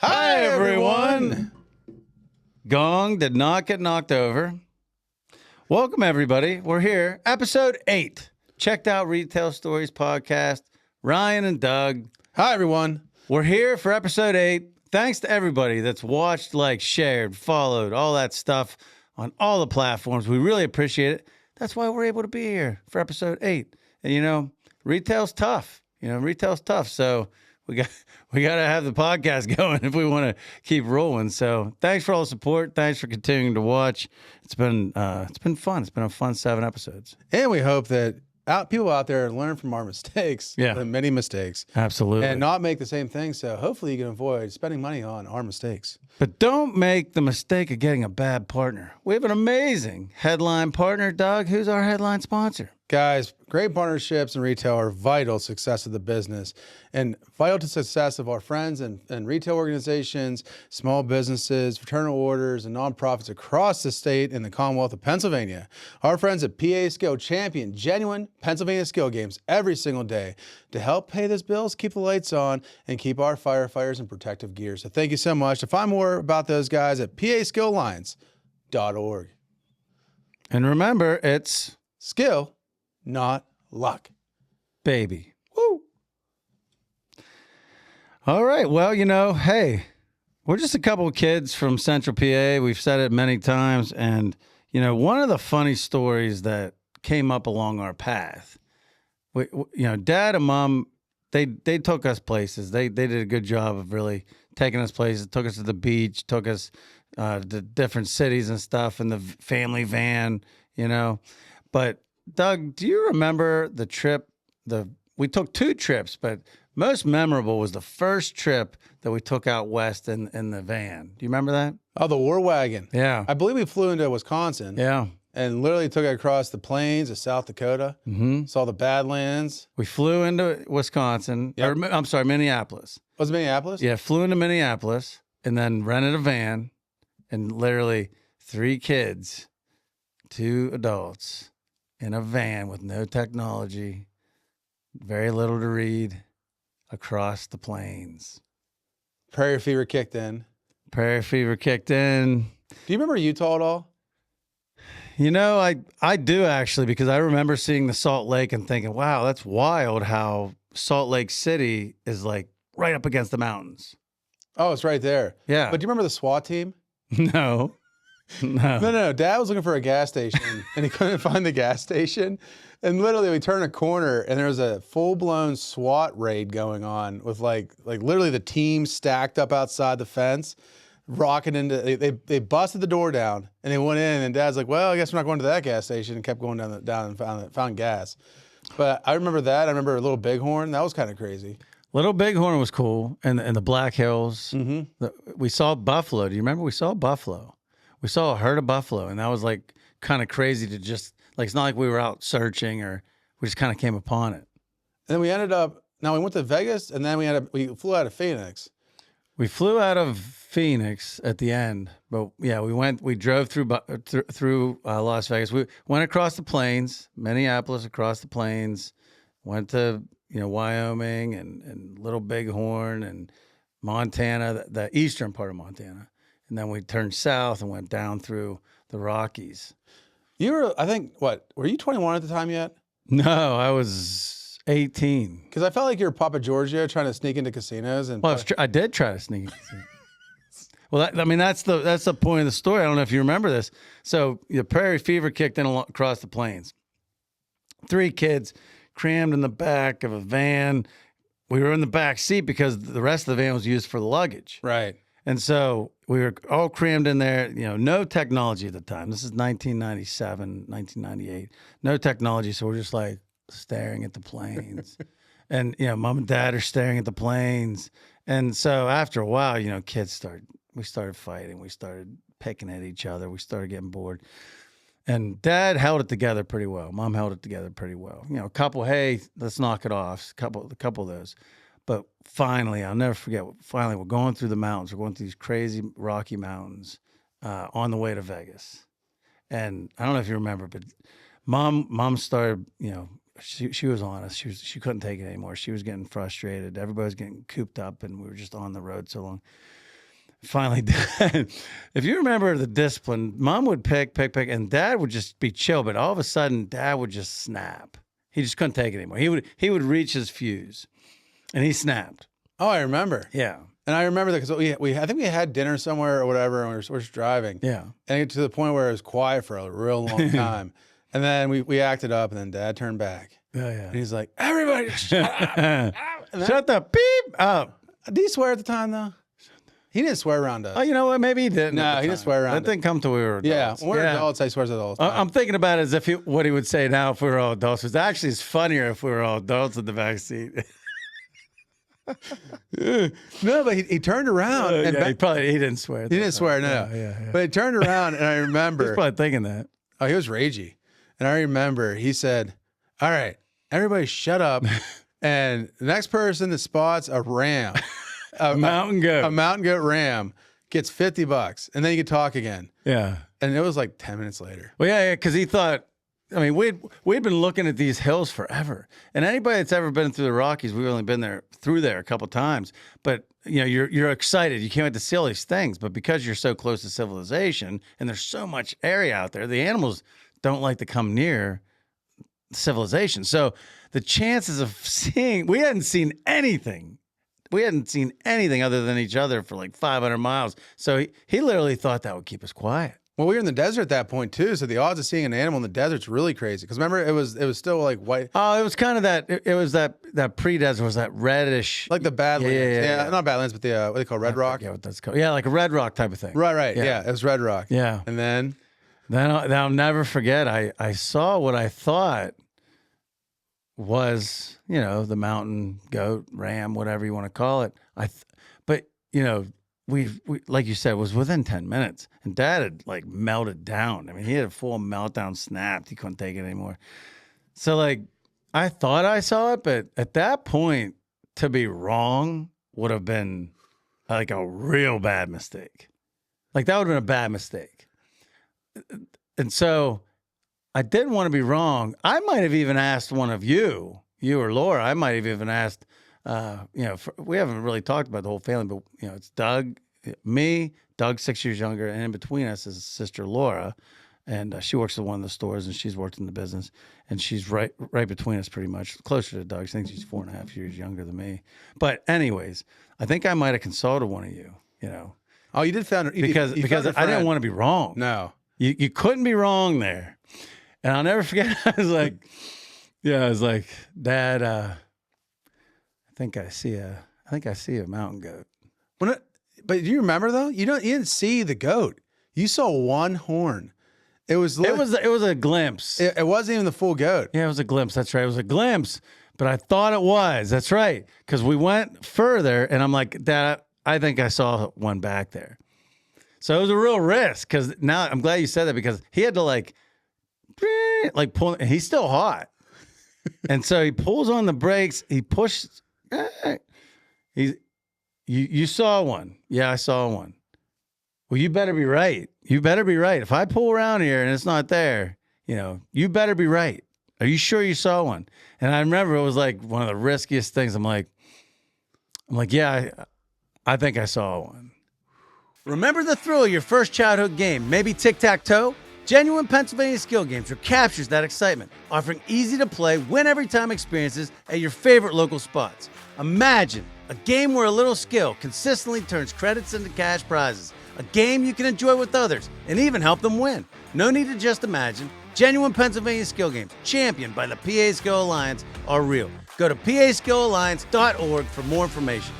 Hi, everyone. Gong did not get knocked over. Welcome, everybody. We're here. Episode 8. Checked out Retail Stories podcast. Ryan and Doug. Hi, everyone. We're here for episode 8. Thanks to everybody that's watched, liked, shared, followed, all that stuff on all the platforms. We really appreciate it. That's why we're able to be here for episode 8. And, you know, retail's tough. Retail's tough. So we got to have the podcast going if we want to keep rolling. So thanks for all the support. Thanks for continuing to watch. It's been fun. It's been a fun 7 episodes. And we hope that people out there learn from our mistakes, the many mistakes. Absolutely. And not make the same thing. So hopefully you can avoid spending money on our mistakes. But don't make the mistake of getting a bad partner. We have an amazing headline partner, Doug. Who's our headline sponsor? Guys, great partnerships in retail are vital to success of the business and vital to success of our friends and retail organizations, small businesses, fraternal orders, and nonprofits across the state and the Commonwealth of Pennsylvania. Our friends at PA Skill champion genuine Pennsylvania skill games every single day to help pay those bills, keep the lights on, and keep our firefighters in protective gear. So thank you so much. To find more about those guys at paskillalliance.org. And remember, it's skill, not luck. Baby. Woo. All right. Well, hey, we're just a couple of kids from Central PA. We've said it many times. And, one of the funny stories that came up along our path, Dad and Mom, they took us places. They did a good job of really taking us places, took us to the beach, took us to different cities and stuff in the family van, But Doug, do you remember the trip? We took 2 trips, but most memorable was the first trip that we took out west in the van. Do you remember that? Oh, the War Wagon. Yeah. I believe we flew into Wisconsin. Yeah. And literally took it across the plains of South Dakota. Mm-hmm. Saw the Badlands. We flew into Wisconsin. Yep. I'm sorry, Minneapolis. Was it Minneapolis? Yeah, flew into Minneapolis and then rented a van and literally 3 kids, 2 adults, in a van with no technology, very little to read, across the plains. Prairie fever kicked in. Prairie fever kicked in. Do you remember Utah at all? I do actually, because I remember seeing the Salt Lake and thinking, wow, that's wild how Salt Lake City is like right up against the mountains. Oh, it's right there. Yeah. But do you remember the SWAT team? No. No. Dad was looking for a gas station and he couldn't find the gas station. And literally we turned a corner and there was a full-blown SWAT raid going on with like literally the team stacked up outside the fence, rocking into, they busted the door down and they went in and Dad's like, well, I guess we're not going to that gas station, and kept going down and found gas. But I remember that. I remember Little Bighorn. That was kind of crazy. Little Bighorn was cool. And the Black Hills. Mm-hmm. We saw buffalo. Do you remember? We saw buffalo. We saw a herd of buffalo, and that was like kind of crazy to just, like, it's not like we were out searching or we just kind of came upon it. And then we ended up, we went to Vegas, and then we flew out of Phoenix. We flew out of Phoenix at the end, but yeah, we drove through Las Vegas. We went across the plains, Minneapolis across the plains, went to, Wyoming and Little Bighorn and Montana, the eastern part of Montana. And then we turned south and went down through the Rockies. You were, I think, were you 21 at the time yet? No, I was 18. Because I felt like you were Papa Giorgio trying to sneak into casinos. And I did try to sneak into casinos. Well, that's the point of the story. I don't know if you remember this. So the prairie fever kicked in across the plains. 3 kids crammed in the back of a van. We were in the back seat because the rest of the van was used for the luggage. Right. And so we were all crammed in there, no technology at the time. This is 1997, 1998. No technology. So we're just like staring at the planes. And, Mom and Dad are staring at the planes. And so after a while, we started fighting. We started picking at each other. We started getting bored. And Dad held it together pretty well. Mom held it together pretty well. A couple, hey, let's knock it off. A couple of those. But finally, I'll never forget, we're going through the mountains. We're going through these crazy Rocky Mountains on the way to Vegas. And I don't know if you remember, but Mom started, she was on us. She couldn't take it anymore. She was getting frustrated. Everybody was getting cooped up, and we were just on the road so long. Finally, Dad, if you remember the discipline, Mom would pick, and Dad would just be chill. But all of a sudden, Dad would just snap. He just couldn't take it anymore. He would reach his fuse, and he snapped. Oh, I remember. Yeah, And I remember that because I think we had dinner somewhere or whatever, and we're just driving. yeah. And it to the point where it was quiet for a real long time. And then we acted up, and then Dad turned back. Oh, And yeah. he's like, everybody, shut up. And then- Shut the beep up. Did he swear at the time, though? He didn't swear around us. Oh, you know what? Maybe he didn't. No, at the he didn't time. swear around That didn't come till we were adults. Yeah, when we're adults, he swears at all the time. I'm thinking about it as if what he would say now if we were all adults. It's actually funnier if we were all adults in the back seat. No, but he turned around. And Yeah, he didn't swear. he didn't swear, no. Yeah. But he turned around, and I remember. He's probably thinking that. Oh, he was ragey. And I remember he said, all right, everybody shut up. And the next person that spots a ram, A mountain goat. a mountain goat ram, gets $50. And then you can talk again. Yeah. And it was like 10 minutes later. Well, yeah, because he thought, I mean, we'd been looking at these hills forever. And anybody that's ever been through the Rockies, we've only been through there a couple times. But, you know, you're excited. You can't wait to see all these things. But because you're so close to civilization and there's so much area out there, the animals don't like to come near civilization. So the chances of we hadn't seen anything. We hadn't seen anything other than each other for like 500 miles. So he literally thought that would keep us quiet. Well, we were in the desert at that point too, so the odds of seeing an animal in the desert's really crazy. Because remember, it was still like white, Oh, it was kind of that. It was that pre-desert was that reddish, like the Badlands. Yeah. Not Badlands, but the what they call Red Rock. Yeah, what that's called. Yeah, like a red rock type of thing. Right. Yeah. Yeah, it was Red Rock. Yeah. And then Then I'll never forget. I saw what I thought was, you know, the mountain goat, ram, whatever you want to call it. But you know, we like you said, was within 10 minutes, and Dad had like melted down. I mean, he had a full meltdown, snapped. He couldn't take it anymore. So like, I thought I saw it, but at that point, to be wrong would have been like a real bad mistake. Like that would have been a bad mistake. And so I didn't want to be wrong. I might have even asked one of you or Laura. I might have even asked, you know, we haven't really talked about the whole family, but, you know, it's Doug, me, Doug's 6 years younger, and in between us is his sister Laura. And she works at one of the stores, and she's worked in the business. And she's right between us pretty much, closer to Doug. I think she's 4.5 years younger than me. But anyways, I think I might have consulted one of you, you know. oh, you did found Because I didn't want to be wrong. No. You couldn't be wrong there. And I'll never forget. I was like, Dad, I think I see a mountain goat. But do you remember though? You didn't see the goat. You saw one horn. It was It was a glimpse. it wasn't even the full goat. Yeah, it was a glimpse. That's right. It was a glimpse, but I thought it was. That's right. Because we went further, and I'm like, Dad, I think I saw one back there. So it was a real risk. Because now I'm glad you said that, because he had to like pull. And he's still hot, and so he pulls on the brakes. He pushes. You saw one. Yeah, I saw one. Well, you better be right. You better be right. If I pull around here and it's not there, you know, you better be right. Are you sure you saw one? And I remember it was like one of the riskiest things. I'm like, yeah, I think I saw one. Remember the thrill of your first childhood game, maybe tic-tac-toe? Genuine Pennsylvania Skill Games captures that excitement, offering easy-to-play, win-every-time experiences at your favorite local spots. Imagine a game where a little skill consistently turns credits into cash prizes. A game you can enjoy with others and even help them win. No need to just imagine. Genuine Pennsylvania Skill Games, championed by the PA Skill Alliance, are real. Go to paskillalliance.org for more information.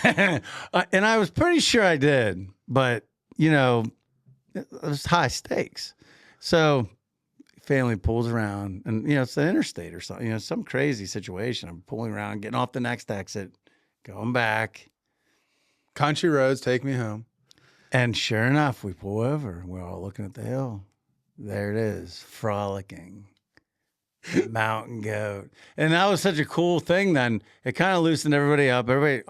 And I was pretty sure I did, but, you know, it was high stakes. So family pulls around, and, you know, it's the interstate or something, you know, some crazy situation. I'm pulling around, getting off the next exit, going back. Country roads take me home. And sure enough, we pull over. We're all looking at the hill. There it is, frolicking. Mountain goat. And that was such a cool thing then. It kind of loosened everybody up. It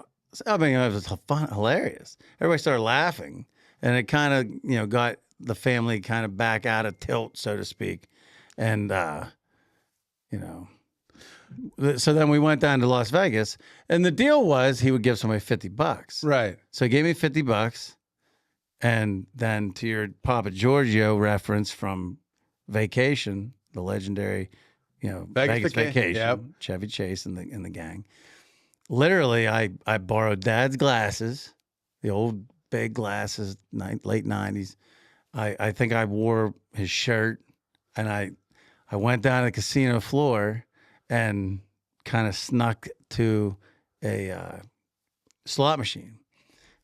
was fun, hilarious. Everybody started laughing. And it kind of, you know, got the family kind of back out of tilt, so to speak. And you know. So then we went down to Las Vegas, and the deal was he would give somebody $50. Right. So he gave me $50, and then to your Papa Giorgio reference from Vacation, the legendary, you know, Vegas Vacation, yep. Chevy Chase and the gang. Literally, I borrowed Dad's glasses, the old big glasses, late 90s. I think I wore his shirt, and I went down to the casino floor and kind of snuck to a slot machine.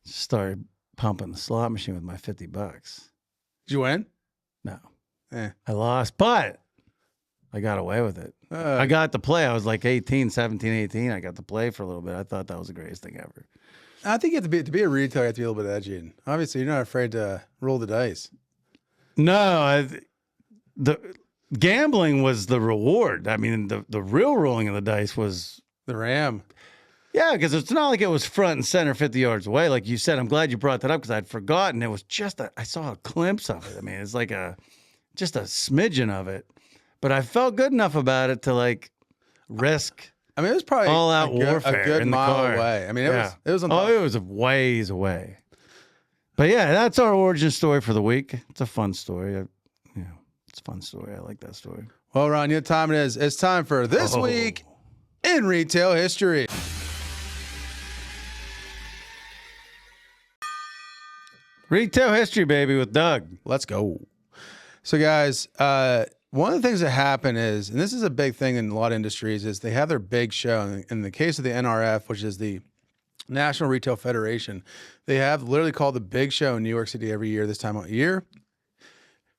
Started pumping the slot machine with my $50. Did you win? No. Eh. I lost, but I got away with it. I got to play. I was like 18, 17, 18. I got to play for a little bit. I thought that was the greatest thing ever. I think you have to be a retailer, you have to be a little bit edgy. And obviously, you're not afraid to roll the dice. No, the gambling was the reward. I mean, the real rolling of the dice was the Ram. Yeah, because it's not like it was front and center 50 yards away. Like you said, I'm glad you brought that up because I'd forgotten. It was just I saw a glimpse of it. I mean, it's like just a smidgen of it. But I felt good enough about it to like risk. I mean, it was probably all out warfare a good in the mile car. away. I mean, it was on it was a ways away. But yeah, that's our origin story for the week. It's a fun story. It's a fun story. I like that story. Well, Ron, you know what time it is? It's time for This Week in Retail History. Retail history, baby, with Doug. Let's go. So, guys, one of the things that happen is, and this is a big thing in a lot of industries, is they have their big show. In the case of the NRF, which is the National Retail Federation, they have literally called the big show in New York City every year this time of year.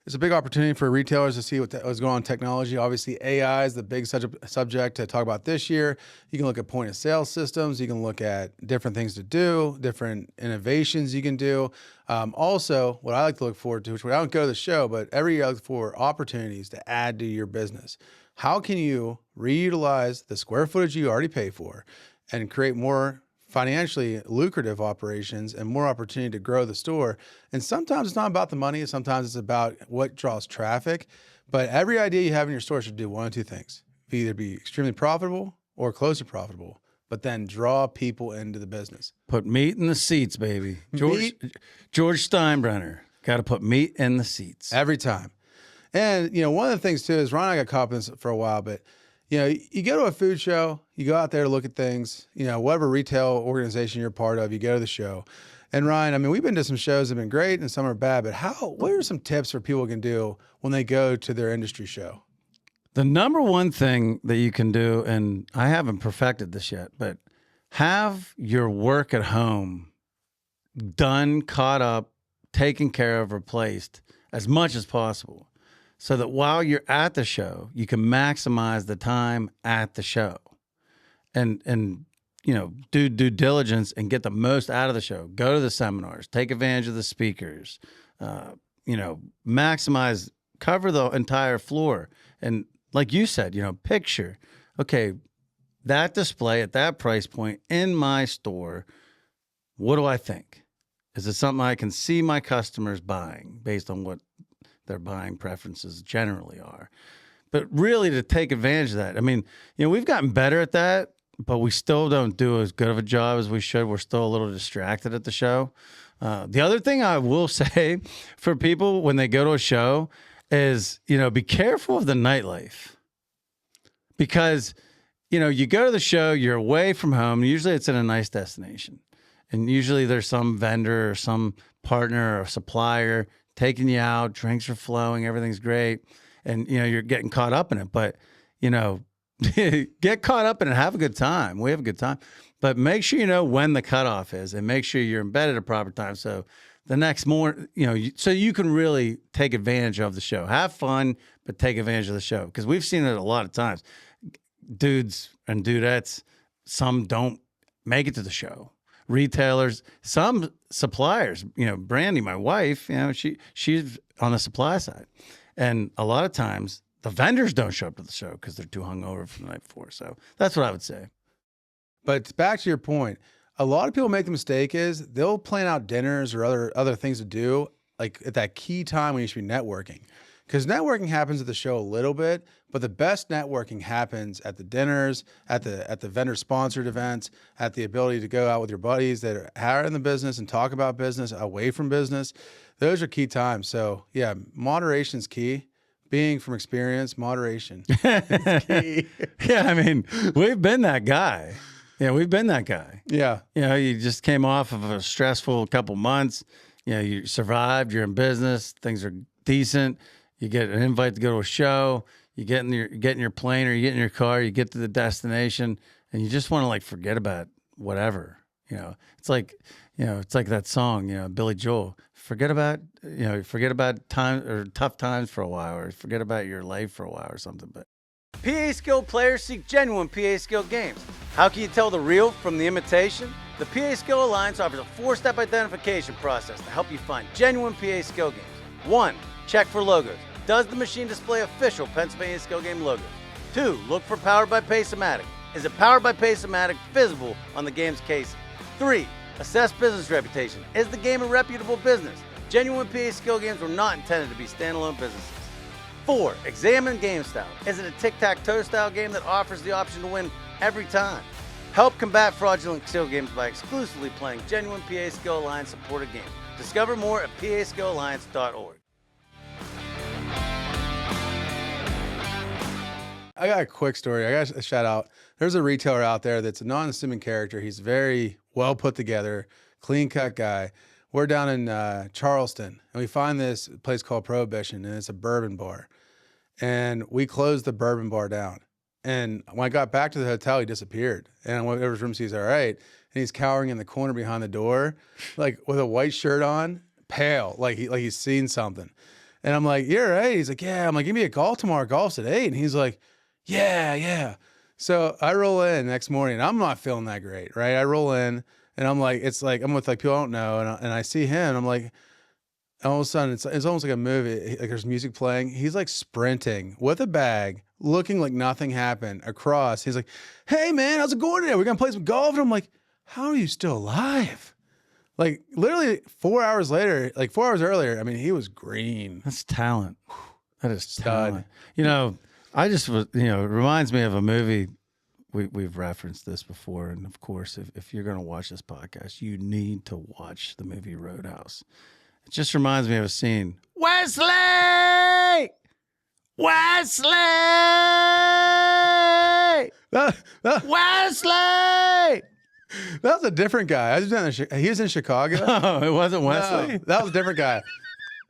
It's a big opportunity for retailers to see what's going on in technology. Obviously, AI is the big subject to talk about this year. You can look at point of sale systems. You can look at different things to do, different innovations you can do. Also, what I like to look forward to, which I don't go to the show, but every year I look for opportunities to add to your business. How can you reutilize the square footage you already pay for and create more financially lucrative operations and more opportunity to grow the store? And sometimes it's not about the money. Sometimes it's about what draws traffic. But every idea you have in your store should do one of two things: either be extremely profitable or close to profitable, but then draw people into the business. Put meat in the seats, baby. George Steinbrenner. Got to put meat in the seats. Every time. And, you know, one of the things too is Ron and I got caught up in this for a while, but you know, you go to a food show, you go out there to look at things, you know, whatever retail organization you're part of, you go to the show. And Ryan, I mean, we've been to some shows that have been great and some are bad, but what are some tips for people can do when they go to their industry show? The number one thing that you can do, and I haven't perfected this yet, but have your work at home done, caught up, taken care of, replaced as much as possible, so that while you're at the show, you can maximize the time at the show, and you know, do due diligence and get the most out of the show. Go to the seminars, take advantage of the speakers, you know, maximize, cover the entire floor, and like you said, you know, picture, okay, that display at that price point in my store, what do I think? Is it something I can see my customers buying based on what their buying preferences generally are? But really to take advantage of that. I mean, you know, we've gotten better at that, but we still don't do as good of a job as we should. We're still a little distracted at the show. The other thing I will say for people when they go to a show is, you know, be careful of the nightlife. Because, you know, you go to the show, you're away from home. Usually it's in a nice destination. And usually there's some vendor or some partner or supplier taking you out, drinks are flowing, everything's great. And, you know, you're getting caught up in it. But, you know, get caught up in it, have a good time. We have a good time. But make sure you know when the cutoff is and make sure you're in bed at a proper time. So the next morning, you know, so you can really take advantage of the show. Have fun, but take advantage of the show. Because we've seen it a lot of times. Dudes and dudettes, some don't make it to the show. Retailers, some suppliers, you know, Brandy, my wife, you know, she's on the supply side. And a lot of times the vendors don't show up to the show because they're too hungover from the night before. So that's what I would say. But back to your point, a lot of people make the mistake is they'll plan out dinners or other things to do like at that key time when you should be networking. Because networking happens at the show a little bit, but the best networking happens at the dinners, at the vendor sponsored events, at the ability to go out with your buddies that are in the business and talk about business away from business. Those are key times. So yeah, moderation's key. Being from experience, moderation is key. Yeah, I mean, we've been that guy. Yeah, we've been that guy. Yeah. You know, you just came off of a stressful couple months. You know, you survived. You're in business. Things are decent. You get an invite to go to a show. You get in your plane or you get in your car. You get to the destination, and you just want to like forget about whatever. You know, it's like that song. You know, Billy Joel. Forget about time or tough times for a while, or forget about your life for a while or something. But PA Skill players seek genuine PA Skill games. How can you tell the real from the imitation? The PA Skill Alliance offers a 4-step identification process to help you find genuine PA Skill games. 1. Check for logos. Does the machine display official Pennsylvania Skill Game logos? 2. Look for Powered by Pace-O-Matic. Is it Powered by Pace-O-Matic visible on the game's case? 3. Assess business reputation. Is the game a reputable business? Genuine PA Skill games were not intended to be standalone businesses. 4. Examine game style. Is it a tic-tac-toe style game that offers the option to win every time? Help combat fraudulent skill games by exclusively playing genuine PA Skill Alliance supported games. Discover more at paskillalliance.org. I got a quick story. I got a shout out. There's a retailer out there that's a non-assuming character. He's very well put together, clean cut guy. We're down in Charleston, and we find this place called Prohibition, and it's a bourbon bar. And we closed the bourbon bar down. And when I got back to the hotel, he disappeared. And I went over his room, so he's all right. And he's cowering in the corner behind the door, like with a white shirt on, pale, like he's seen something. And I'm like, "You're right." He's like, "Yeah." I'm like, "Give me a call tomorrow. Golf's at 8." And he's like, Yeah. So I roll in next morning. I'm not feeling that great, right? I roll in, and I'm like, it's like I'm with like people I don't know, and I see him. And I'm like, all of a sudden, it's almost like a movie. Like there's music playing. He's like sprinting with a bag, looking like nothing happened across. He's like, "Hey man, how's it going today? We're gonna play some golf." And I'm like, "How are you still alive?" Like literally 4 hours later, like 4 hours earlier. I mean, he was green. That's talent. That is Stud. talent. You know, I just was. You know, it reminds me of a movie. We've referenced this before, and of course, if you're going to watch this podcast, you need to watch the movie Roadhouse. It just reminds me of a scene. Wesley! Wesley! Wesley! That was a different guy. He was in Chicago. Oh, it wasn't Wesley? No, that was a different guy.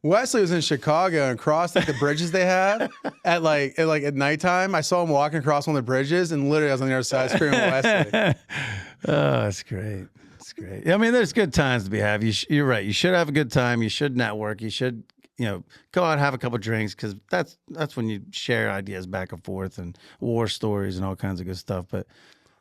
Wesley was in Chicago and crossed like the bridges they have at nighttime. I saw him walking across one of the bridges, and literally I was on the other side screaming Wesley. Oh, that's great. That's great. I mean, there's good times to be had. You're right. You should have a good time. You should network. You should, go out and have a couple drinks, because that's when you share ideas back and forth and war stories and all kinds of good stuff. But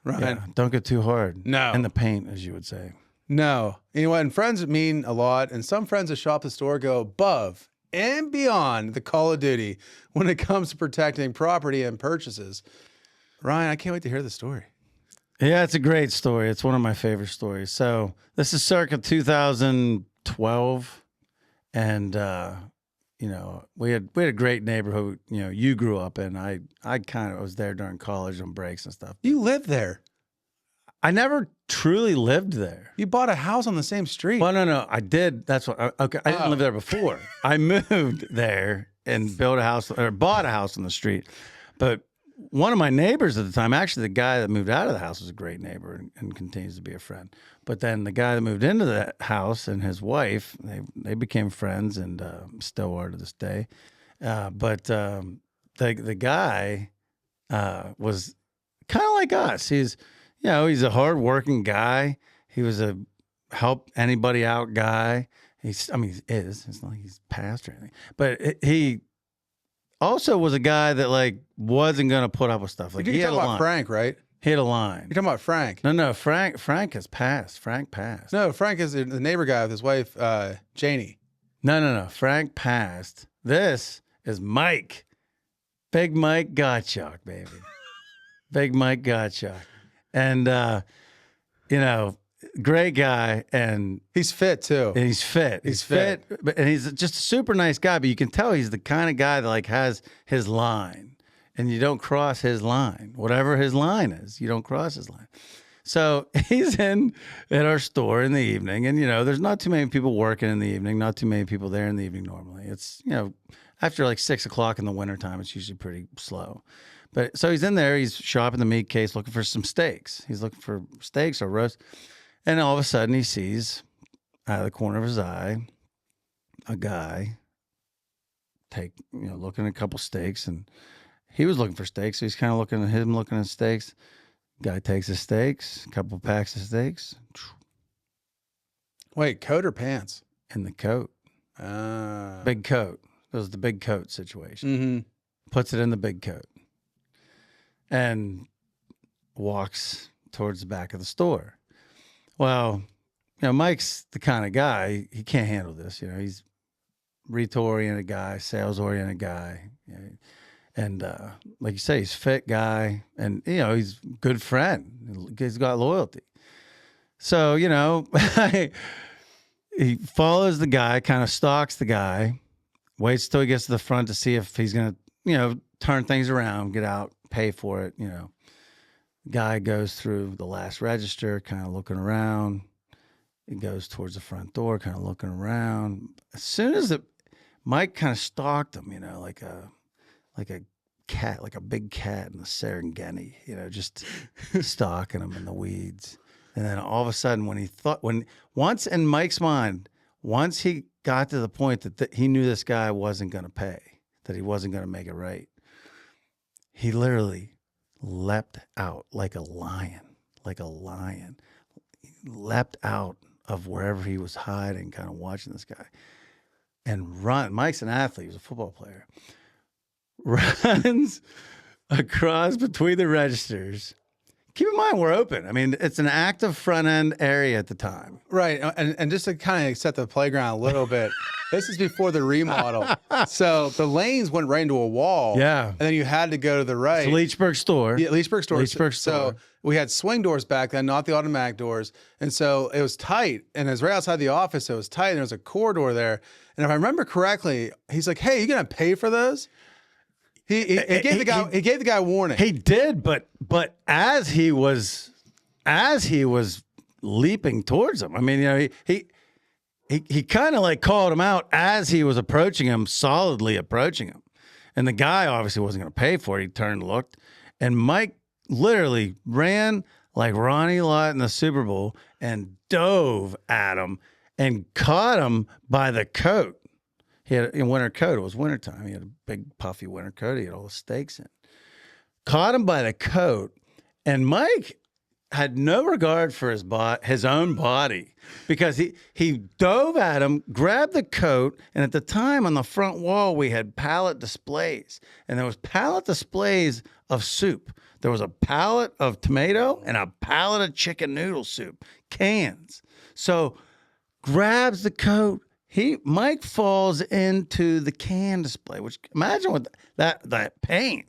Right. yeah, don't get too hard. No. In the paint, as you would say. No. You know what? And friends mean a lot. And some friends that shop at the store go above and beyond the call of duty when it comes to protecting property and purchases. Ryan, I can't wait to hear the story. Yeah, it's a great story. It's one of my favorite stories. So this is circa 2012, and we had a great neighborhood. You grew up in. I kind of was there during college on breaks and stuff. You lived there. I never truly lived there. You bought a house on the same street. Well, no, I did. That's what. Okay, I didn't live there before. I moved there and bought a house on the street. But one of my neighbors at the time, actually the guy that moved out of the house, was a great neighbor and continues to be a friend. But then the guy that moved into that house and his wife, they became friends and still are to this day. But the guy was kind of like us. He's a hardworking guy. He was a help anybody out guy. He is. It's not like he's passed or anything. But he also was a guy that wasn't going to put up with stuff. You're talking about Frank, right? He had a line. You're talking about Frank. No, Frank has passed. Frank passed. No, Frank is the neighbor guy with his wife, Janie. No. Frank passed. This is Mike. Big Mike Gottschalk, baby. Big Mike Gottschalk. And, great guy, and He's fit too. he's fit. He's fit, and he's just a super nice guy. But you can tell he's the kind of guy that like has his line, and you don't cross his line. Whatever his line is, you don't cross his line. So he's in at our store in the evening, and there's not too many people working in the evening. Not too many people there in the evening normally. It's after like 6 o'clock in the wintertime, it's usually pretty slow. But so he's in there. He's shopping the meat case, looking for some steaks. He's looking for steaks or roast. And all of a sudden, he sees out of the corner of his eye a guy looking at a couple steaks, and he was looking for steaks, so he's kind of looking at him, looking at steaks. Guy takes his steaks, a couple packs of steaks. Wait, coat or pants? In the coat, big coat. It was the big coat situation. Mm-hmm. Puts it in the big coat, and walks towards the back of the store. Well, Mike's the kind of guy, he can't handle this. He's retail-oriented guy, sales-oriented guy. And like you say, he's a fit guy. And, he's a good friend. He's got loyalty. So, he follows the guy, kind of stalks the guy, waits till he gets to the front to see if he's going to, turn things around, get out, pay for it, Guy goes through the last register, kind of looking around. He goes towards the front door, kind of looking around. As soon as Mike kind of stalked him, like a cat, like a big cat in the Serengeti, just stalking him in the weeds. And then all of a sudden, once in Mike's mind, once he got to the point that he knew this guy wasn't going to pay, that he wasn't going to make it right, he literally leapt out like a lion. He leapt out of wherever he was hiding, kind of watching this guy, and run. Mike's an athlete. He was a football player. Runs across between the registers. Keep in mind, we're open. I mean, it's an active front end area at the time. Right. And just to kind of set the playground a little bit, this is before the remodel. So the lanes went right into a wall. Yeah. And then you had to go to the right. It's Leechburg store. Yeah, Leechburg store. Leechburg store. So we had swing doors back then, not the automatic doors. And so it was tight. And it was right outside the office. So it was tight. And there was a corridor there. And if I remember correctly, he's like, "Hey, you going to pay for those?" He gave the guy a warning. He did, but as he was leaping towards him, I mean, he kind of like called him out as he was approaching him, solidly approaching him, and the guy obviously wasn't going to pay for it. He turned, looked, and Mike literally ran like Ronnie Lott in the Super Bowl and dove at him and caught him by the coat. He had a winter coat. It was wintertime. He had a big puffy winter coat. He had all the steaks in. Caught him by the coat, and Mike had no regard for his own body, because he dove at him, grabbed the coat, and at the time on the front wall we had pallet displays, and there was pallet displays of soup. There was a pallet of tomato and a pallet of chicken noodle soup, cans. So grabs the coat. Mike falls into the can display, which imagine what that pain.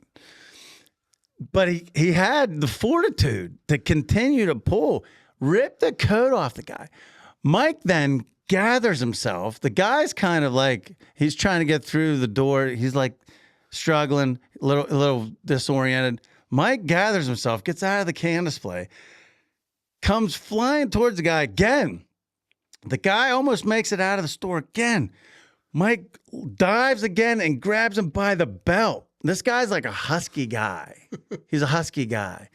But he had the fortitude to continue to pull, rip the coat off the guy. Mike then gathers himself. The guy's kind of like, he's trying to get through the door. He's like struggling, a little disoriented. Mike gathers himself, gets out of the can display, comes flying towards the guy again. The guy almost makes it out of the store again. Mike dives again and grabs him by the belt. This guy's like a husky guy. He's a husky guy.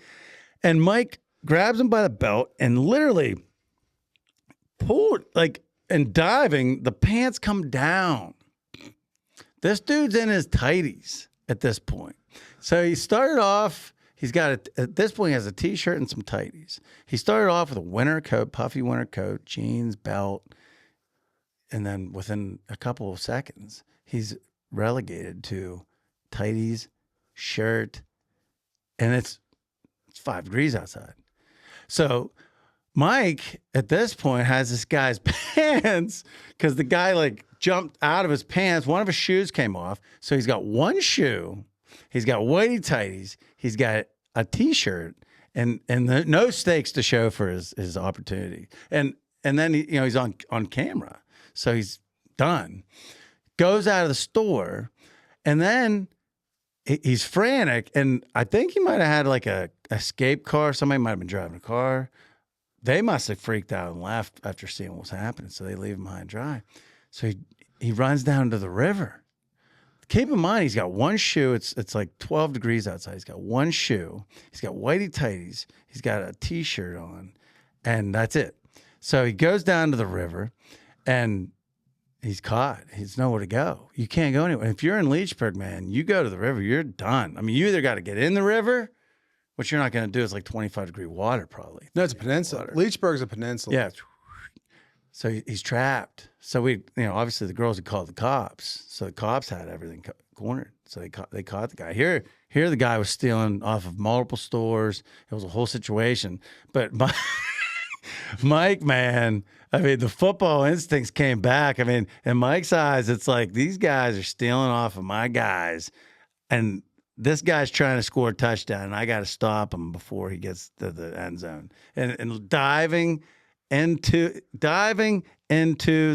And Mike grabs him by the belt and literally pulled, and diving, the pants come down. This dude's in his tighties at this point. So he started off, at this point, he has a t-shirt and some tighties. He started off with a winter coat, puffy winter coat, jeans, belt. And then within a couple of seconds, he's relegated to tighties, shirt, and it's 5 degrees outside. So Mike, at this point, has this guy's pants, because the guy jumped out of his pants. One of his shoes came off. So he's got one shoe. He's got whitey tighties. He's got a t-shirt and no stakes to show for his opportunity. And then he's on camera, so he's done. Goes out of the store, and then he's frantic. And I think he might have had like a escape car. Somebody might have been driving a car. They must have freaked out and left after seeing what was happening, so they leave him high and dry. So he runs down to the river. Keep in mind, he's got one shoe. It's like 12 degrees outside. He's got one shoe. He's got whitey tighties. He's got a T-shirt on, and that's it. So he goes down to the river, and he's caught. He's nowhere to go. You can't go anywhere. If you're in Leechburg, man, you go to the river, you're done. I mean, you either got to get in the river, which you're not going to do. It's like 25-degree water, probably. No, it's a peninsula. Leechburg's a peninsula. Yeah. So he's trapped. So obviously the girls had called the cops. So the cops had everything cornered. So they caught the guy. Here the guy was stealing off of multiple stores. It was a whole situation. But Mike, man, I mean, the football instincts came back. I mean, in Mike's eyes, it's like these guys are stealing off of my guys, and this guy's trying to score a touchdown, and I got to stop him before he gets to the end zone. And diving into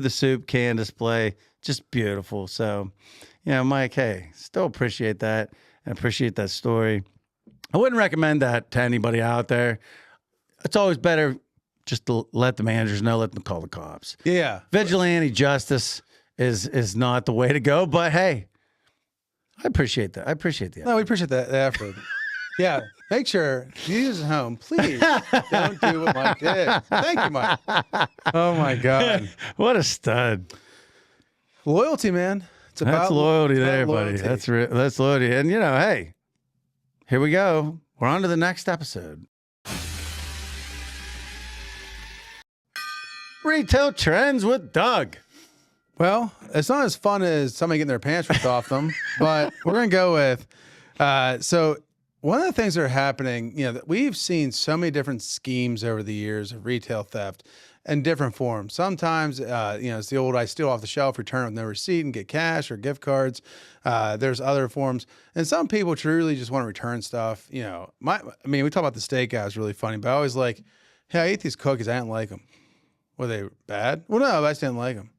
the soup can display, just beautiful. So, Mike, hey, still appreciate that and appreciate that story. I wouldn't recommend that to anybody out there. It's always better just to let the managers know, let them call the cops. Yeah. Vigilante justice is not the way to go, but hey, I appreciate that. I appreciate the effort. No, we appreciate that effort. Yeah. Make sure you at home, please don't do what Mike did. Thank you, Mike. Oh my God. What a stud. Loyalty, man. It's about That's loyalty it's about there, loyalty. buddy. That's loyalty. And hey, here we go. We're on to the next episode. Retail trends with Doug. Well, it's not as fun as somebody getting their pants ripped off them, but we're going to go with, so one of the things that are happening, that we've seen so many different schemes over the years of retail theft in different forms. Sometimes, it's the old, I steal off the shelf, return with no receipt and get cash or gift cards. There's other forms. And some people truly just want to return stuff. We talk about the steak guy, was really funny, but I always like, hey, I ate these cookies. I didn't like them. Were they bad? Well, no, I just didn't like them.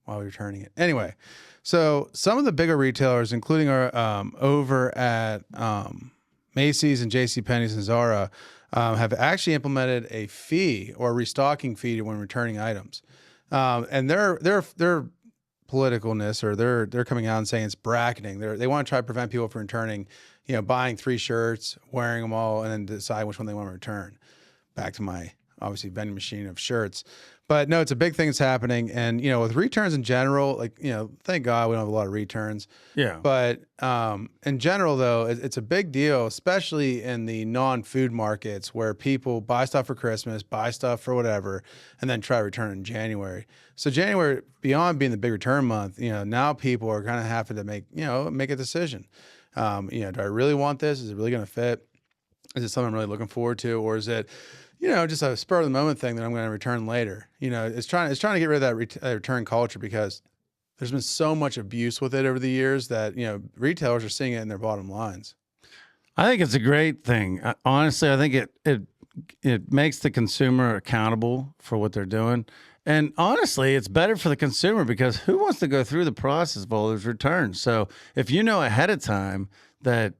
While we were returning it. Anyway, so some of the bigger retailers, including our over at Macy's and JCPenney's and Zara, have actually implemented a fee or restocking fee when returning items. And their politicalness, or they're coming out and saying it's bracketing. They want to try to prevent people from returning, buying 3 shirts, wearing them all, and then decide which one they want to return. Back to my obviously vending machine of shirts. But no, it's a big thing that's happening. And, with returns in general, thank God we don't have a lot of returns. Yeah. But in general, though, it's a big deal, especially in the non-food markets where people buy stuff for Christmas, buy stuff for whatever, and then try to return it in January. So January, beyond being the big return month, now people are kind of having to make a decision. Do I really want this? Is it really going to fit? Is it something I'm really looking forward to? Or is it, just a spur of the moment thing that I'm going to return later? It's trying to get rid of that return culture, because there's been so much abuse with it over the years that, retailers are seeing it in their bottom lines. I think it's a great thing. Honestly, I think it makes the consumer accountable for what they're doing. And honestly, it's better for the consumer, because who wants to go through the process of all those returns? So if you know ahead of time that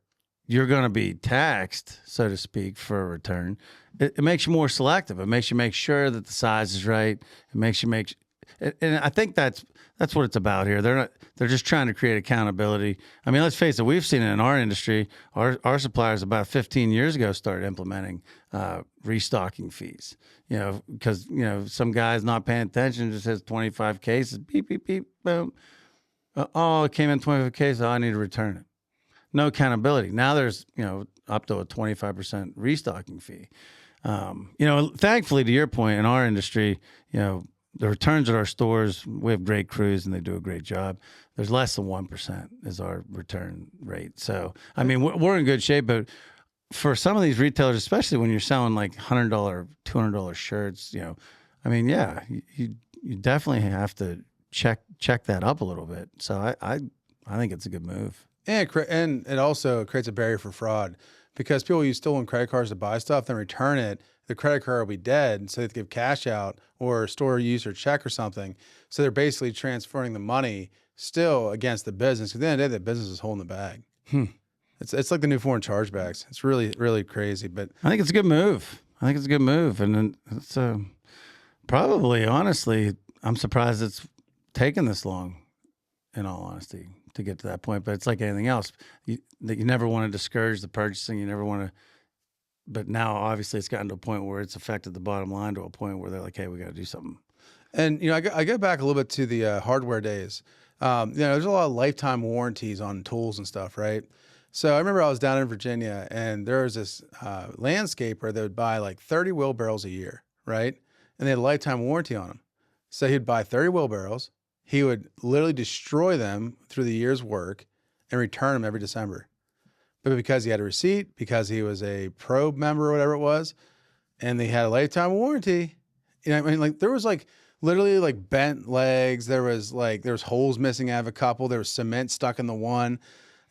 you're going to be taxed, so to speak, for a return, it makes you more selective. It makes you make sure that the size is right. It makes you and I think that's what it's about here. They're just trying to create accountability. I mean, let's face it, we've seen it in our industry. Our suppliers about 15 years ago started implementing restocking fees. Because some guy's not paying attention, just has 25 cases, beep beep beep, boom. It came in 25 cases. I need to return it. No accountability. Now there's up to a 25% restocking fee. Thankfully, to your point, in our industry, the returns at our stores, we have great crews and they do a great job. There's less than 1% is our return rate. So, I mean, we're in good shape, but for some of these retailers, especially when you're selling like $100, $200 shirts, I mean, yeah, you definitely have to check that up a little bit. So I think it's a good move. And it also creates a barrier for fraud, because people use stolen credit cards to buy stuff, then return it. The credit card will be dead, so they have to give cash out or store use or check or something. So they're basically transferring the money still against the business. Because at the end of the day, the business is holding the bag. It's like the new foreign chargebacks. It's really, really crazy. But I think it's a good move. And then it's probably, honestly, I'm surprised it's taken this long, in all honesty, to get to that point. But it's like anything else. You never want to discourage the purchasing. You never want to. But now, obviously, it's gotten to a point where it's affected the bottom line to a point where they're like, hey, we got to do something. And, I go back a little bit to the hardware days. There's a lot of lifetime warranties on tools and stuff, right? So I remember I was down in Virginia, and there was this landscaper that would buy like 30 wheelbarrows a year, right? And they had a lifetime warranty on them. So he'd buy 30 wheelbarrows. He would literally destroy them through the year's work and return them every December. But because he had a receipt, because he was a probe member or whatever it was, and they had a lifetime warranty, like there was like literally like bent legs. There was holes missing out of a couple. There was cement stuck in the one.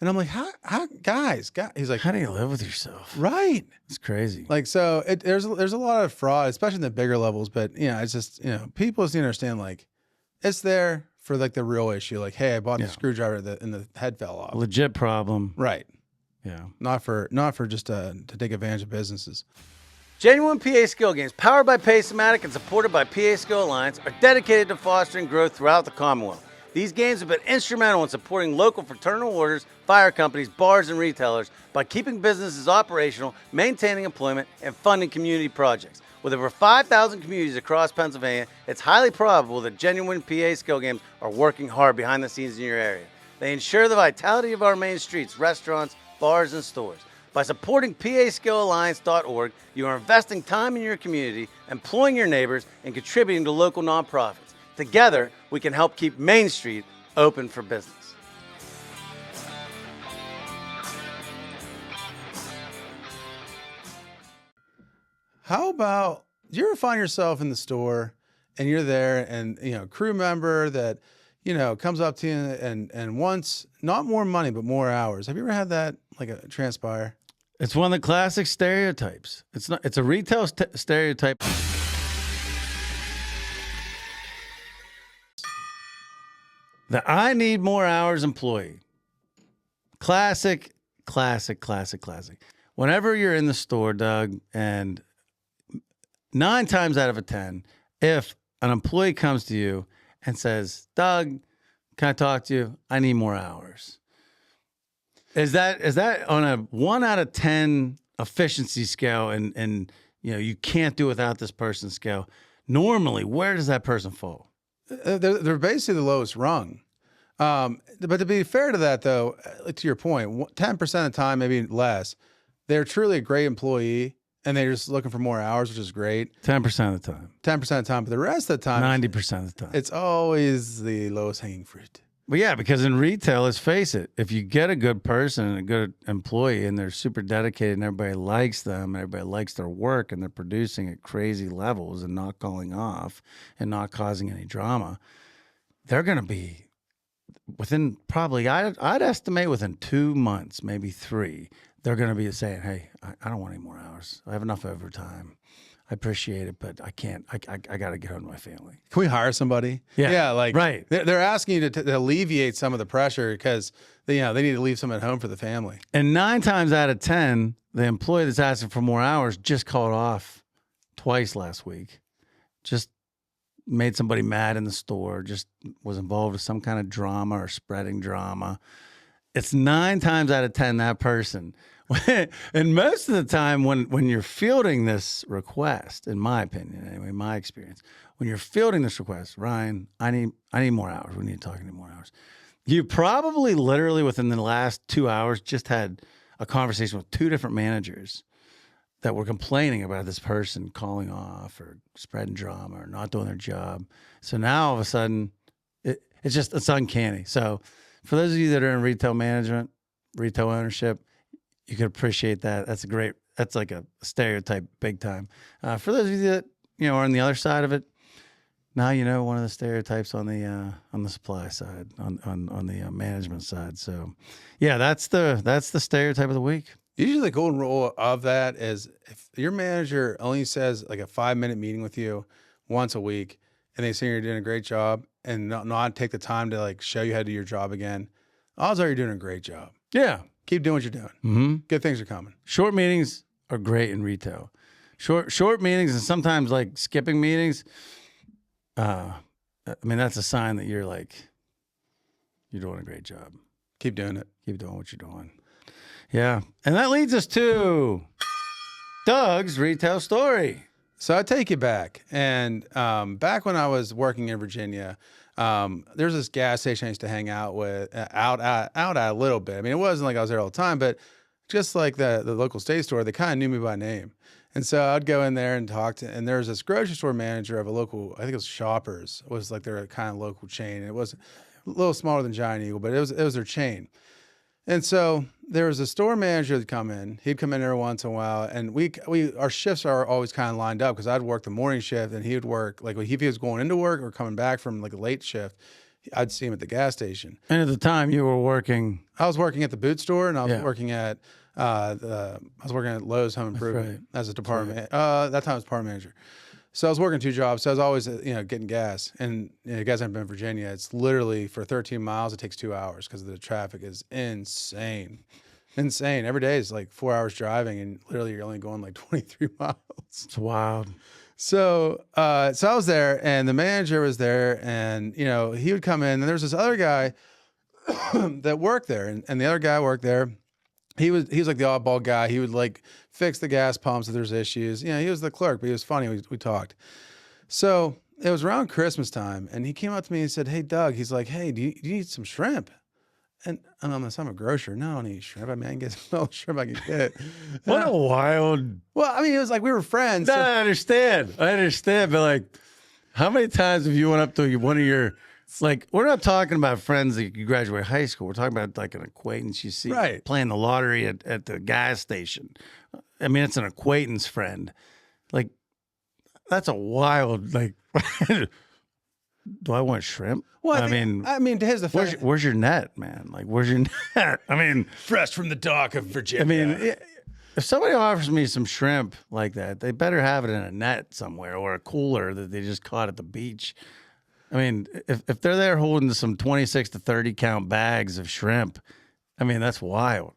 And I'm like, how guys, he's like, how do you live with yourself? Right. It's crazy. Like, so there's a lot of fraud, especially in the bigger levels, but it's just, people just need to understand, like, it's there for like the real issue. Like, hey, I bought the screwdriver and the head fell off. Legit problem. Right. Yeah. Not for just to take advantage of businesses. Genuine PA Skill Games, powered by Pacematic and supported by PA Skill Alliance, are dedicated to fostering growth throughout the Commonwealth. These games have been instrumental in supporting local fraternal orders, fire companies, bars, and retailers by keeping businesses operational, maintaining employment, and funding community projects. With over 5,000 communities across Pennsylvania, it's highly probable that Genuine PA Skill Games are working hard behind the scenes in your area. They ensure the vitality of our main streets, restaurants, bars, and stores. By supporting PASkillalliance.org, you are investing time in your community, employing your neighbors, and contributing to local nonprofits. Together, we can help keep Main Street open for business. How about, do you ever find yourself in the store and you're there and, a crew member that, comes up to you and wants not more money, but more hours? Have you ever had that, like, transpire? It's one of the classic stereotypes. It's a retail stereotype. The I need more hours employee. Classic. Whenever you're in the store, Doug, and 9 times out of 10, if an employee comes to you and says, Doug, can I talk to you? I need more hours. Is that on a 1 out of 10 efficiency scale and you can't do without this person scale? Normally, where does that person fall? They're basically the lowest rung. But to be fair to that, though, to your point, 10% of the time, maybe less, they're truly a great employee and they're just looking for more hours, which is great. 10% of the time. 10% of the time. But the rest of the time, 90% of the time. it's always the lowest hanging fruit. Well, yeah, because in retail, let's face it, if you get a good person and a good employee and they're super dedicated and everybody likes them, and everybody likes their work and they're producing at crazy levels and not calling off and not causing any drama, they're going to be within probably, I'd estimate within 2 months, maybe 3, they're going to be saying, hey, I don't want any more hours. I have enough overtime. I appreciate it, but I can't. I got to get home to my family. Can we hire somebody? Yeah, like right. They're asking you to alleviate some of the pressure because they need to leave some at home for the family. And 9 times out of 10, the employee that's asking for more hours just called off twice last week. Just made somebody mad in the store. Just was involved with some kind of drama or spreading drama. It's 9 times out of 10 that person. And most of the time when you're fielding this request, in my opinion, anyway, my experience, when you're fielding this request, Ryan, I need more hours. We need to talk any more hours. You probably literally within the last 2 hours just had a conversation with 2 different managers that were complaining about this person calling off or spreading drama or not doing their job. So now all of a sudden it's uncanny. So for those of you that are in retail management, retail ownership, you could appreciate that. That's like a stereotype big time. For those of you that, are on the other side of it, now one of the stereotypes on the supply side, on the management side. So yeah, that's the stereotype of the week. Usually the golden rule of that is if your manager only says like a 5-minute meeting with you once a week and they say you're doing a great job and not take the time to like show you how to do your job again, odds are you're doing a great job. Yeah. Keep doing what you're doing. Mm-hmm. Good things are coming. Short meetings are great in retail. Short meetings and sometimes like skipping meetings. I mean, that's a sign that you're doing a great job. Keep doing it. Keep doing what you're doing. Yeah. And that leads us to Doug's retail story. So I take you back. And back when I was working in Virginia, there's this gas station I used to hang out with, out at a little bit. I mean, it wasn't like I was there all the time, but just like the local state store, they kind of knew me by name. And so I'd go in there and talk to, and there was this grocery store manager of a local, I think it was Shoppers, it was like their kind of local chain. It was a little smaller than Giant Eagle, but it was their chain. And so there was a store manager that'd come in. He'd come in every once in a while, and our shifts are always kind of lined up because I'd work the morning shift, and he would work like if he was going into work or coming back from like a late shift, I'd see him at the gas station. And at the time you were working, I was working at the boot store, and I was Yeah. working at Lowe's Home Improvement right. as a department. That time I was department manager. So I was working 2 jobs. So I was always, getting gas. And you guys haven't been in Virginia. It's literally for 13 miles, it takes 2 hours because the traffic is insane. Insane. Every day is like 4 hours driving, and literally you're only going like 23 miles. it's wild. So I was there, and the manager was there, and he would come in, and there was this other guy that worked there, and the other guy worked there. He was like the oddball guy. He would like fix the gas pumps if there's issues. He was the clerk, but he was funny. We talked. So it was around Christmas time, and he came up to me and said, "Hey, Doug," he's like, "Hey, do you need some shrimp?" And I'm a grocer. No, I don't need shrimp. I mean, I can get all the shrimp I can get. What a wild. Well, I mean, it was like we were friends. No, so- I understand, but like, how many times have you went up to one of your, like, we're not talking about friends that you graduate high school. We're talking about like an acquaintance you see Right. playing the lottery at the gas station. I mean, it's an acquaintance friend. Like, that's a wild, like, do I want shrimp? Well, I mean, to his defense, where's your net, man? Like, where's your net? I mean, fresh from the dock of Virginia. I mean, if somebody offers me some shrimp like that, they better have it in a net somewhere or a cooler that they just caught at the beach. I mean, if they're there holding some 26 to 30 count bags of shrimp, I mean, that's wild.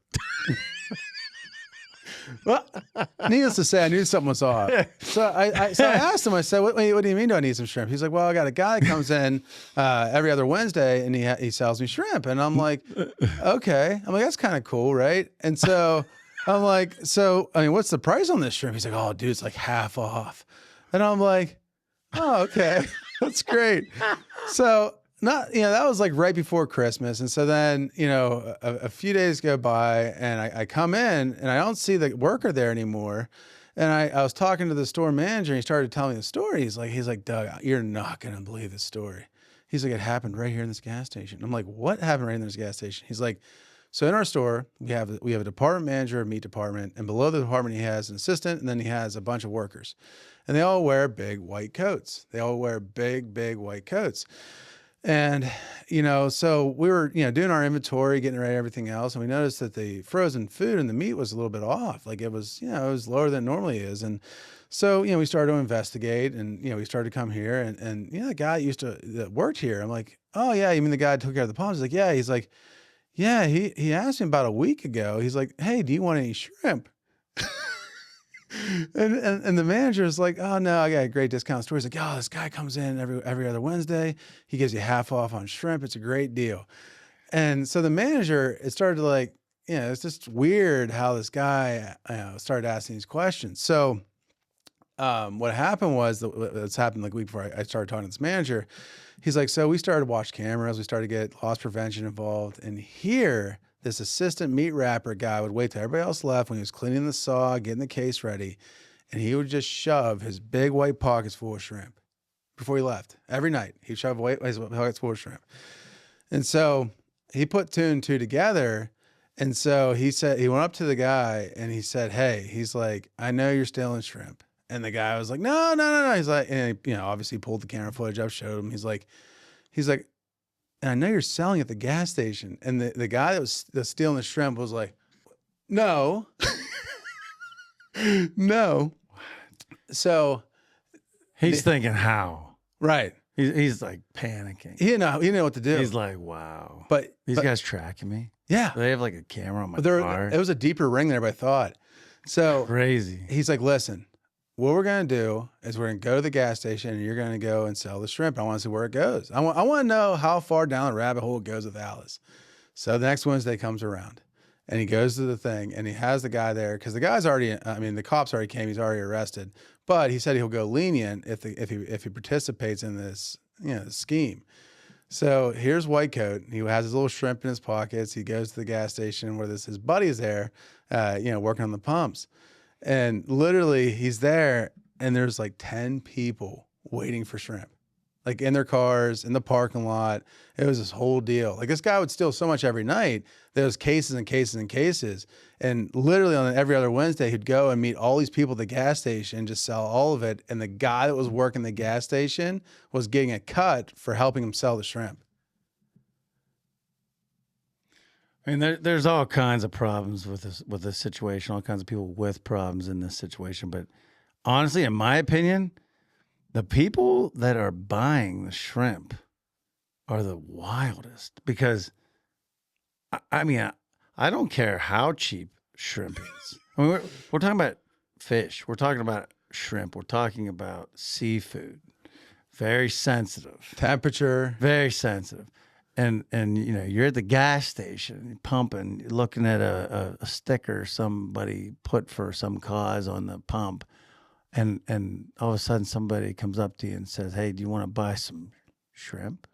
well, needless to say, I knew something was off. So I asked him. I said, "What do you mean? Do I need some shrimp?" He's like, "Well, I got a guy that comes in every other Wednesday, and he sells me shrimp." And I'm like, "Okay." I'm like, "That's kind of cool, right?" And so I'm like, "So, I mean, what's the price on this shrimp?" He's like, "Oh, dude, it's like half off." And I'm like, "Oh, okay, that's great." So. That was like right before Christmas. And so then, a few days go by, and I come in and I don't see the worker there anymore. And I was talking to the store manager, and he started telling me the story. He's like, "Doug, you're not going to believe this story." He's like, "It happened right here in this gas station." I'm like, "What happened right in this gas station?" He's like, "So in our store, we have a department manager, a meat department, and below the department, he has an assistant, and then he has a bunch of workers. And they all wear big white coats. They all wear big, big white coats." And, so we were, doing our inventory, getting ready, everything else. And we noticed that the frozen food and the meat was a little bit off. Like it was, it was lower than it normally is. And so, we started to investigate, and, we started to come here, and the guy that worked here. I'm like, "Oh yeah, you mean the guy that took care of the pumps?" He's like, "Yeah." He's like, "Yeah, he asked me about a week ago." He's like, "Hey, do you want any shrimp?" And the manager is like, "Oh no, I got a great discount store." He's like, "Oh, this guy comes in every other Wednesday. He gives you half off on shrimp. It's a great deal." And so the manager, it started to like, it's just weird how this guy started asking these questions. So what happened was it's happened like a week before I started talking to this manager. He's like, "So we started to watch cameras. We started to get loss prevention involved, and here." This assistant meat wrapper guy would wait till everybody else left when he was cleaning the saw, getting the case ready, and he would just shove his big white pockets full of shrimp before he left. Every night, he'd shove his pockets full of shrimp. And so he put 2 and 2 together, and so he went up to the guy, and he said, "Hey," he's like, "I know you're stealing shrimp." And the guy was like, "No, no, no, no." He's like, and he, obviously pulled the camera footage up, showed him. He's like, "And I know you're selling at the gas station." And the guy that was stealing the shrimp was like, No. No. So He's thinking how. right. He's like panicking. He didn't know what to do. He's like, wow. But These guys tracking me. yeah. They have like a camera on my But there car. it was a deeper ring than everybody thought. So Crazy. he's like, listen, what we're gonna do is we're gonna go to the gas station and you're gonna go and sell the shrimp. I want to see where it goes. I want to know how far down the rabbit hole it goes with Alice. So the next Wednesday comes around and he goes to the thing and he has the guy there because the guy's already, I mean, the cops already came, he's already arrested, but he said he'll go lenient if he participates in this, scheme. So here's White Coat. He has his little shrimp in his pockets. He goes to the gas station where his buddy is there, working on the pumps. And literally he's there and there's like 10 people waiting for shrimp, like in their cars, in the parking lot. It was this whole deal. Like this guy would steal so much every night. There was cases and cases and cases. And literally on every other Wednesday, he'd go and meet all these people at the gas station, just sell all of it. And the guy that was working the gas station was getting a cut for helping him sell the shrimp. I mean, there's all kinds of problems with this situation, all kinds of people with problems in this situation. But honestly, in my opinion, the people that are buying the shrimp are the wildest because, I mean, I don't care how cheap shrimp is. I mean, we're talking about fish. We're talking about shrimp. We're talking about seafood. Very sensitive. Temperature. Very sensitive. And you're at the gas station, you're pumping, you're looking at a sticker somebody put for some cause on the pump, and all of a sudden somebody comes up to you and says, "Hey, do you want to buy some shrimp?"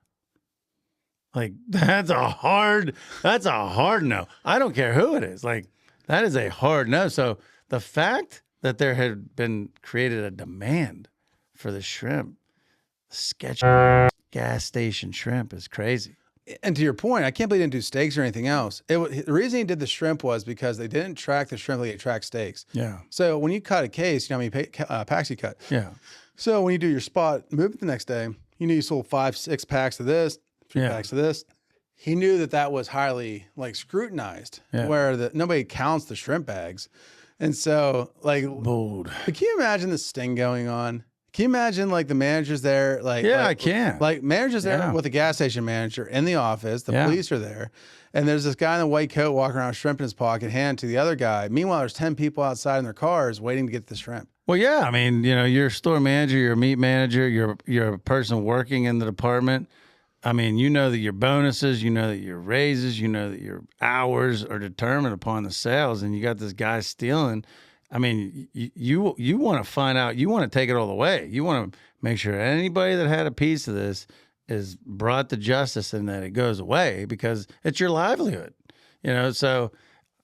Like that's a hard no. I don't care who it is. Like that is a hard no. So the fact that there had been created a demand for the shrimp, sketchy gas station shrimp is crazy. And to your point, I can't believe he didn't do steaks or anything else. The reason he did the shrimp was because they didn't track the shrimp like they track steaks. Yeah. So when you cut a case, you know how many packs you cut. Yeah. So when you do your spot move it the next day, you sold 5-6 packs of this, 3 packs of this. He knew that was highly like scrutinized, where nobody counts the shrimp bags. And so like bold. Can you imagine the sting going on? Can you imagine like the managers there? I can. Like managers there with the gas station manager in the office. The police are there. And there's this guy in a white coat walking around with shrimp in his pocket, hand to the other guy. Meanwhile, there's 10 people outside in their cars waiting to get the shrimp. Well, yeah. I mean, you're a store manager, you're a meat manager, you're a person working in the department. I mean, you know that your bonuses, you know that your raises, you know that your hours are determined upon the sales, and you got this guy stealing. I mean, you want to find out, you want to take it all the way. You want to make sure anybody that had a piece of this is brought to justice and that it goes away because it's your livelihood, So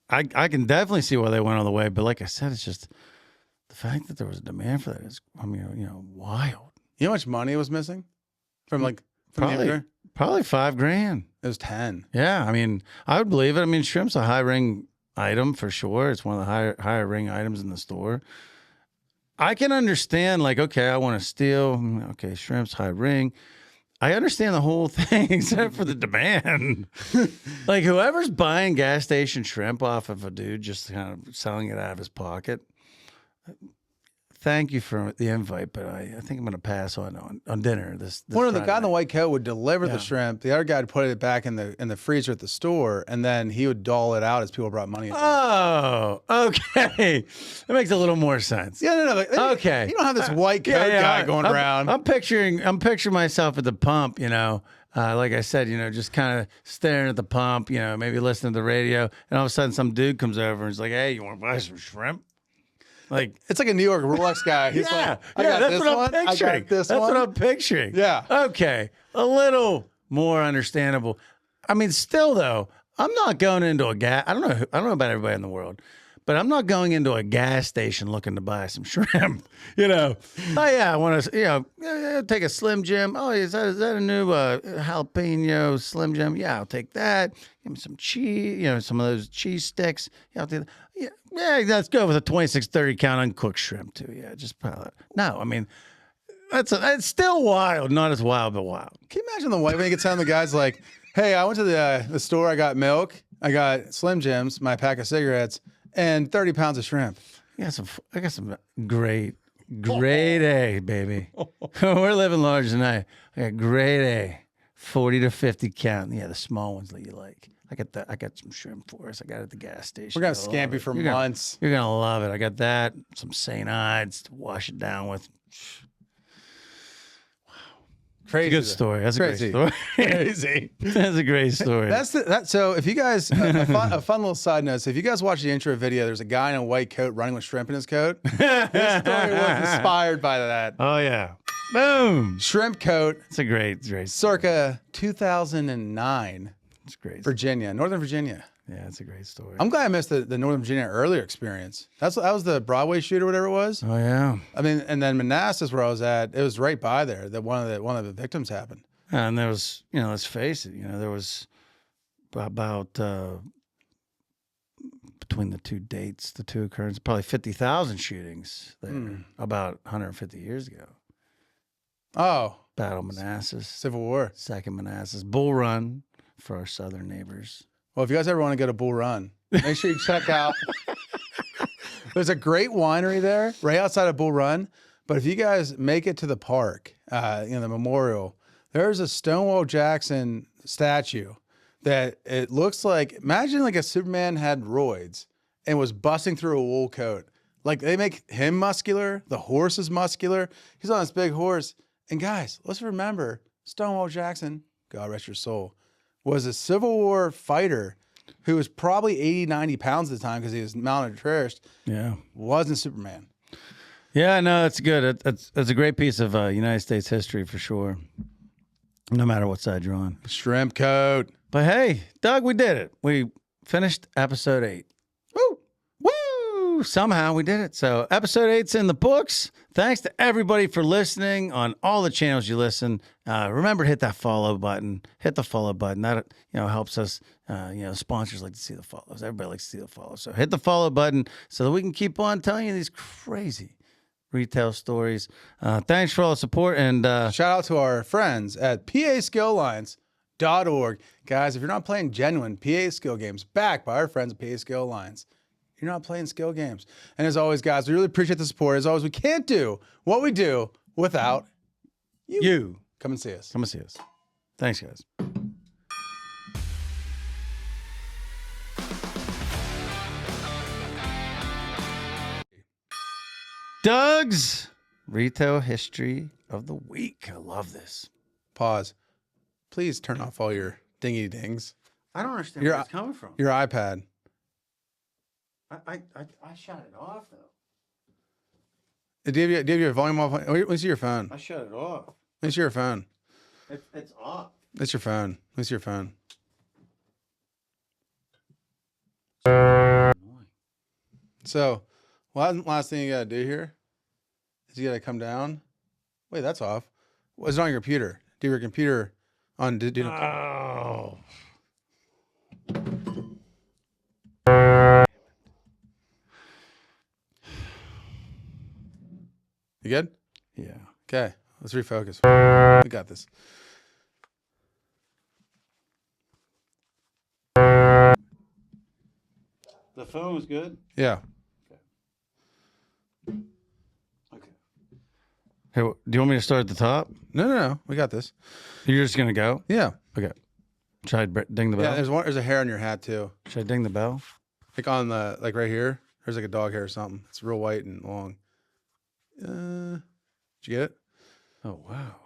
I can definitely see why they went all the way. But like I said, it's just the fact that there was a demand for that is, wild. You know how much money was missing from the Probably $5,000. It was 10. Yeah. I mean, I would believe it. I mean, shrimp's a high ring item for sure. It's one of the higher ring items in the store. I can understand, like, okay, I want to steal. Okay, shrimp's high ring. I understand the whole thing except for the demand. Like, whoever's buying gas station shrimp off of a dude just kind of selling it out of his pocket, thank you for the invite, but I think I'm going to pass on dinner. This One of the guy in the white coat would deliver the shrimp. The other guy would put it back in the freezer at the store, and then he would dole it out as people brought money. Oh, okay, that makes a little more sense. Yeah, no. Okay, you don't have this white coat guy going around. I'm picturing myself at the pump. Like I said, just kind of staring at the pump. Maybe listening to the radio, and all of a sudden, some dude comes over and is like, "Hey, you want to buy some shrimp?" Like it's like a New York Rolex guy. He's like, that's what I'm picturing. That's what I'm picturing. Yeah. Okay. A little more understandable. I mean, still though, I'm not going into a gas. I don't know about everybody in the world, but I'm not going into a gas station looking to buy some shrimp. Oh yeah, I want to take a Slim Jim. Oh, is that a new jalapeno Slim Jim? Yeah, I'll take that. Give me some cheese. Some of those cheese sticks. Yeah, I'll take that. Yeah, let's go with a 26-30 count uncooked shrimp too. Yeah, just pile it. No, I mean, it's still wild. Not as wild, but wild. Can you imagine the way when he gets on the guy's like, hey, I went to the store, I got milk, I got Slim Jims, my pack of cigarettes, and 30 pounds of shrimp. I got some great A, baby. We're living large tonight. I got grade A, 40 to 50 count. Yeah, the small ones that you like. I got that. I got some shrimp for us. I got it at the gas station. We're gonna scamp you for months. You're gonna love it. I got that. Some St. Ides to wash it down with. Crazy. Good story. That's a great story. Crazy. That's a great story. So if you guys, a fun little side note. So if you guys watch the intro video, there's a guy in a white coat running with shrimp in his coat. This story was inspired by that. Oh yeah. Boom. Shrimp coat. It's a great. Circa 2009. It's great. Virginia, Northern Virginia. Yeah, it's a great story. I'm glad I missed the Northern Virginia earlier experience. That was the Broadway shoot or whatever it was. Oh yeah. I mean, and then Manassas, where I was at, it was right by there that one of the victims happened. And there was, let's face it, there was about between the two dates, the two occurrences, probably 50,000 shootings there about 150 years ago. Oh, Battle of Manassas, Civil War, Second Manassas, Bull Run for our southern neighbors. Well, if you guys ever want to go to Bull Run, make sure you check out. There's a great winery there right outside of Bull Run. But if you guys make it to the park, the memorial, there's a Stonewall Jackson statue that it looks like, imagine like a Superman had roids and was busting through a wool coat. Like they make him muscular. The horse is muscular. He's on this big horse. And guys, let's remember Stonewall Jackson, God rest your soul, was a Civil War fighter who was probably 80, 90 pounds at the time because he was malnourished. Yeah. Wasn't Superman. Yeah, no, it's good. It's a great piece of United States history for sure, no matter what side you're on. Shrimp coat. But hey, Doug, we did it. We finished episode 8. Woo! Woo! Somehow we did it. So episode 8's in the books. Thanks to everybody for listening on all the channels you listen. Remember to hit that follow button. Hit the follow button. That helps us. Sponsors like to see the follows. Everybody likes to see the follows. So hit the follow button so that we can keep on telling you these crazy retail stories. Thanks for all the support. And shout out to our friends at PASkillAlliance.org. Guys, if you're not playing genuine PA skill games backed by our friends at PA Skill Alliance, you're not playing skill games. And as always, guys, we really appreciate the support. As always, we can't do what we do without you. Come and see us. Come and see us. Thanks, guys. Doug's Retail History of the Week. I love this. Pause. Please turn off all your dingy dings. I don't understand where it's coming from. Your iPad. I shut it off, though. Do you have your volume off? Let me see your phone. I shut it off. Let me see your phone. It's off. It's your phone. Let me see your phone. So, last thing you got to do here is you got to come down. Wait, that's off. Well, it's on your computer. Do your computer on. Oh. You good? Yeah. Okay, let's refocus. We got this. The phone was good? Yeah. Okay. Hey, do you want me to start at the top? No. We got this. You're just going to go? Yeah. Okay. Should I ding the bell? Yeah, there's a hair on your hat, too. Should I ding the bell? Like on the, right here, there's like a dog hair or something. It's real white and long. Did you get it? Oh, wow.